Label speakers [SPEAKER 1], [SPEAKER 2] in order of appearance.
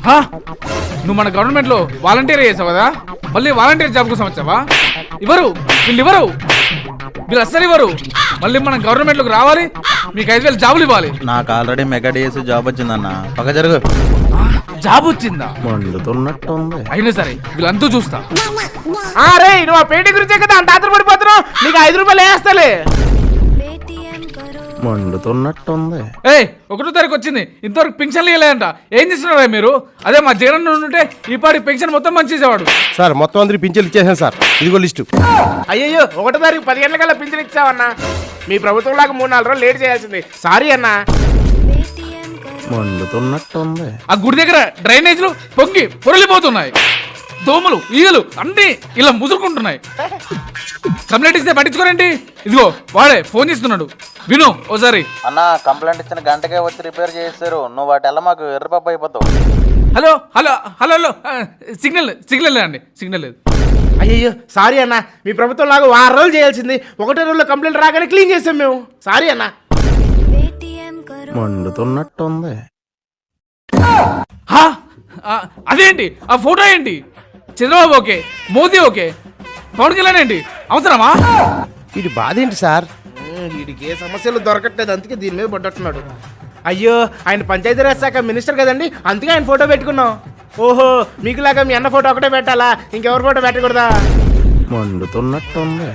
[SPEAKER 1] నువ్వు మన గవర్నమెంట్ లో వాలంటీర్ చేసావు కదా, మళ్ళీ వాలంటీర్ జాబ్ కోసం వచ్చావా? వీళ్ళు అస్సలు ఇవ్వరు. మళ్ళీ మనం గవర్నమెంట్ లోకి రావాలి, మీకు 5,000 జాబులు ఇవ్వాలి.
[SPEAKER 2] నాకు ఆల్రెడీ మెగా డిఎస్సి జాబ్ వచ్చిందన్న. పక్క జరుగు.
[SPEAKER 1] జాబ్ వచ్చిందా?
[SPEAKER 2] మండుతున్నట్టు ఉంది.
[SPEAKER 1] అయినా సరే వీళ్ళంతా చూస్తా.
[SPEAKER 3] రే నువ్వు ఆ పేటీ గురించే కదా అంత ఆత్రపడిపోతున్నావు. నీకు 5 రూపాయలు వేస్తాలే.
[SPEAKER 2] మండుతున్నట్టుంది.
[SPEAKER 1] 1వ తారీఖు వచ్చింది, ఇంతవరకు పెన్షన్లు ఇవ్వలేదంట. ఏం చేస్తున్నారా మీరు? అదే మా జగన్ ఉంటే ఈ పాటి పెన్షన్ మొత్తం మంచి చేసేవాడు.
[SPEAKER 4] సార్ మొత్తం అందరికి పింఛన్లు ఇచ్చేసాను సార్. ఇదిగో లిస్టు.
[SPEAKER 3] అయ్యో 1వ తారీఖు 10 గంటలకల్లా పింఛన్ ఇచ్చావన్నా. మీ ప్రభుత్వం లాగా 3-4 రోజులు లేట్ చేయాల్సింది. సారీ అన్నా.
[SPEAKER 2] మండుతున్నట్టుంది.
[SPEAKER 1] ఆ గుడి దగ్గర డ్రైనేజీలు పొంగి పొరలిపోతున్నాయి. దోమలు ఈగలు అన్ని ఇలా ముసురుకుంటున్నాయి. కంప్లైంట్ ఇస్తే పట్టించుకోరండి. ఇదిగో వాడే ఫోన్ చేస్తున్నాడు, విను ఓసారి.
[SPEAKER 2] అన్న కంప్లైంట్ ఇచ్చిన గంటకే వచ్చి రిపేర్ చేస్తారు. నువ్వు వాటి మాకు ఎర్రపప్పు అయిపోతావు.
[SPEAKER 1] Hello hello hello hello signal లేదండి, సిగ్నల్ లేదు.
[SPEAKER 3] అయ్యో సారీ అన్నా. మీ ప్రభుత్వం లాగా 6 రోజులు చేయాల్సింది. 1వ రోజులో కంప్లైంట్ రాగానే క్లీన్ చేసాం మేము. సారీ అన్నా.
[SPEAKER 2] మండుతున్నట్టుంది.
[SPEAKER 1] అదేంటి ఆ ఫోటో ఏంటి? చంద్రబాబు ఓకే, మోదీ ఓకే, పవన్ కళ్యాణ్ ఏంటి? అవసరమా?
[SPEAKER 4] ఇది బాధ ఏంటి సార్?
[SPEAKER 3] వీడికి ఏ సమస్యలు దొరకట్లేదు, అందుకే దీని మీద పడ్డట్టున్నాడు. అయ్యో ఆయన పంచాయతీరాజ్ శాఖ మినిస్టర్ కదండి, అందుకే ఆయన ఫోటో పెట్టుకున్నాం. ఓహో మీకులాగా మీ అన్న ఫోటో ఒకటే పెట్టాలా, ఇంకెవరి ఫోటో పెట్టకూడదా?
[SPEAKER 2] మండుతున్నట్టుంది.